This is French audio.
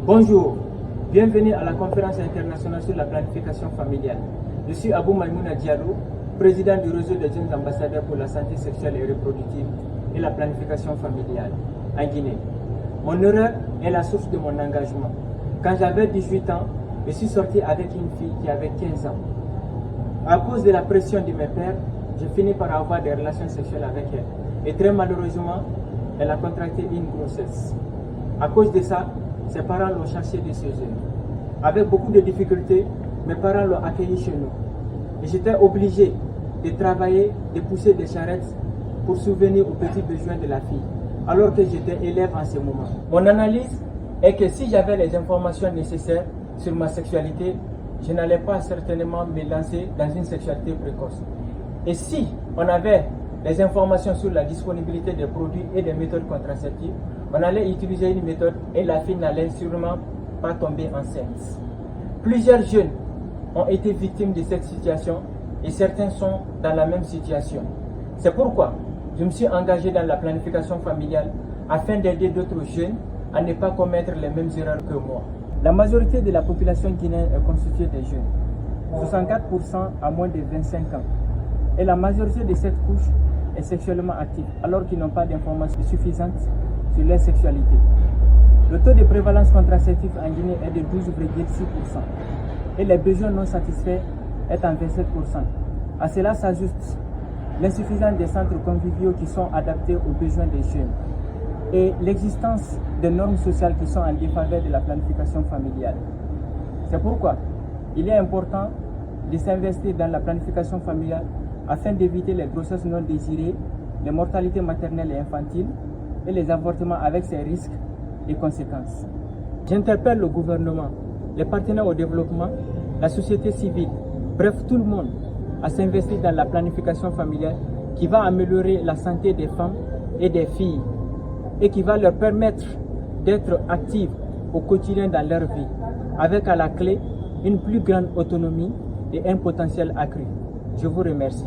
Bonjour, bienvenue à la conférence internationale sur la planification familiale. Je suis Abou Maïmouna Diallo, président du réseau des jeunes ambassadeurs pour la santé sexuelle et reproductive et la planification familiale en Guinée. Mon erreur est la source de mon engagement. Quand j'avais 18 ans, je suis sorti avec une fille qui avait 15 ans. À cause de la pression de mes pères, j'ai fini par avoir des relations sexuelles avec elle. Et très malheureusement, elle a contracté une grossesse. À cause de ça, ses parents l'ont chassée de chez eux. Avec beaucoup de difficultés, mes parents l'ont accueillie chez nous. Et j'étais obligé de travailler, de pousser des charrettes pour subvenir aux petits besoins de la fille, alors que j'étais élève en ce moment. Mon analyse est que si j'avais les informations nécessaires sur ma sexualité, je n'allais pas certainement me lancer dans une sexualité précoce. Et si on avait les informations sur la disponibilité des produits et des méthodes contraceptives, on allait utiliser une méthode et la fille n'allait sûrement pas tomber enceinte. Plusieurs jeunes ont été victimes de cette situation et certains sont dans la même situation. C'est pourquoi je me suis engagé dans la planification familiale afin d'aider d'autres jeunes à ne pas commettre les mêmes erreurs que moi. La majorité de la population guinéenne est constituée des jeunes, 64% à moins de 25 ans. Et la majorité de cette couche est sexuellement active alors qu'ils n'ont pas d'informations suffisantes sur leur sexualité. Le taux de prévalence contraceptive en Guinée est de 12,6% et les besoins non satisfaits est en 27%. À cela s'ajoute l'insuffisance des centres conviviaux qui sont adaptés aux besoins des jeunes et l'existence de normes sociales qui sont en défaveur de la planification familiale. C'est pourquoi il est important de s'investir dans la planification familiale afin d'éviter les grossesses non désirées, les mortalités maternelles et infantiles et les avortements avec ses risques et conséquences. J'interpelle le gouvernement, les partenaires au développement, la société civile, bref tout le monde, à s'investir dans la planification familiale qui va améliorer la santé des femmes et des filles et qui va leur permettre d'être actives au quotidien dans leur vie, avec à la clé une plus grande autonomie et un potentiel accru. Je vous remercie.